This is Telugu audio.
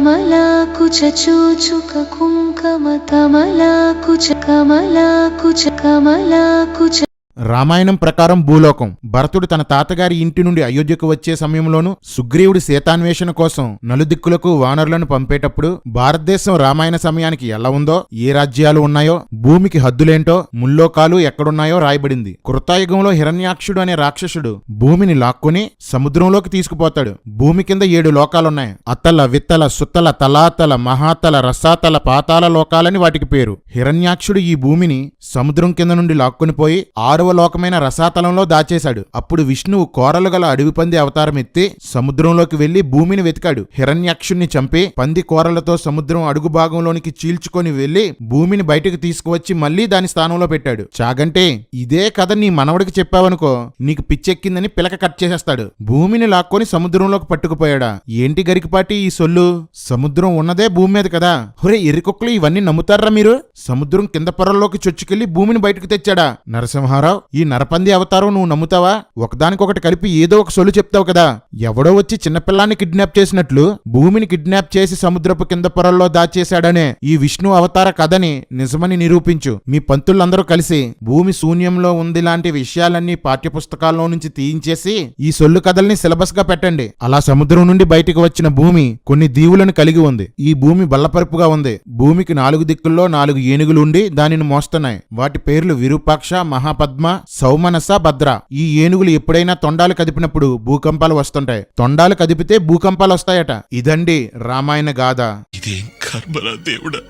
కమలాకుచ చూచుక కుంకమ కమలాకుచ. రామాయణం ప్రకారం భూలోకం. భరతుడు తన తాతగారి ఇంటి నుండి అయోధ్యకు వచ్చే సమయంలోనూ సుగ్రీవుడి సీతాన్వేషణ కోసం నలుదిక్కులకు వానరులను పంపేటప్పుడు భారతదేశం రామాయణ సమయానికి ఎలా ఉందో, ఏ రాజ్యాలు ఉన్నాయో, భూమికి హద్దులేంటో, ముల్లోకాలు ఎక్కడున్నాయో రాయబడింది. కృతాయుగంలో హిరణ్యాక్షుడు అనే రాక్షసుడు భూమిని లాక్కొని సముద్రంలోకి తీసుకుపోతాడు. భూమి కింద 7 లోకాలున్నాయి. అతల, విత్తల, సుత్తల, తలాతల, మహాతల, రసాతల, పాతాల లోకాలని వాటికి పేరు. హిరణ్యాక్షుడు ఈ భూమిని సముద్రం కింద నుండి లాక్కొని పోయి 6వ లోకమైన రసాతలంలో దాచేశాడు. అప్పుడు విష్ణువు కోరలు గల అడవి పంది అవతారం ఎత్తి సముద్రంలోకి వెళ్లి భూమిని వెతికాడు. హిరణ్యాక్షుణ్ణి చంపి పంది కోరలతో సముద్రం అడుగు భాగంలోనికి చీల్చుకొని వెళ్లి భూమిని బయటకు తీసుకువచ్చి మళ్లీ దాని స్థానంలో పెట్టాడు. చాగంటే ఇదే కథ నీ మనవడికి చెప్పావనుకో నీకు పిచ్చెక్కిందని పిలక కట్ చేసేస్తాడు. భూమిని లాక్కొని సముద్రంలోకి పట్టుకుపోయాడా? ఏంటి గరికిపాటి ఈ సొల్లు? సముద్రం ఉన్నదే భూమి మీద కదా. హొరే ఎర్రికొక్కలు, ఇవన్నీ నమ్ముతారా మీరు? సముద్రం కింద పొరల్లోకి చొచ్చుకెళ్లి భూమిని బయటకు తెచ్చాడా? నరసింహారావు, ఈ నరపంది అవతారం నువ్వు నమ్ముతావా? ఒకదానికొకటి కలిపి ఏదో ఒక సొల్లు చెప్తావు కదా. ఎవడో వచ్చి చిన్నపిల్లాన్ని కిడ్నాప్ చేసినట్లు భూమిని కిడ్నాప్ చేసి సముద్రపు కింద పొరల్లో దాచేశాడనే ఈ విష్ణు అవతార కథని నిజమని నిరూపించు. మీ పంతులందరూ కలిసి భూమి శూన్యంలో ఉంది లాంటి విషయాలన్నీ పాఠ్యపుస్తకాల్లో నుంచి తీయించేసి ఈ సొల్లు కథల్ని సిలబస్ గా పెట్టండి. అలా సముద్రం నుండి బయటికి వచ్చిన భూమి కొన్ని దీవులను కలిగి ఉంది. ఈ భూమి బల్లపరుపుగా ఉంది. భూమికి 4 దిక్కుల్లో 4 ఏనుగులు ఉండి దానిని మోస్తున్నాయి. వాటి పేర్లు విరూపాక్ష, మహాపద్మ, సౌమనస, భద్ర. ఈ ఏనుగులు ఎప్పుడైనా తొండాలు కదిపినప్పుడు భూకంపాలు వస్తుంటాయి. తొండాలు కదిపితే భూకంపాలు వస్తాయట. ఇదండి రామాయణ గాథ. ఇదేం కర్మరా దేవుడా.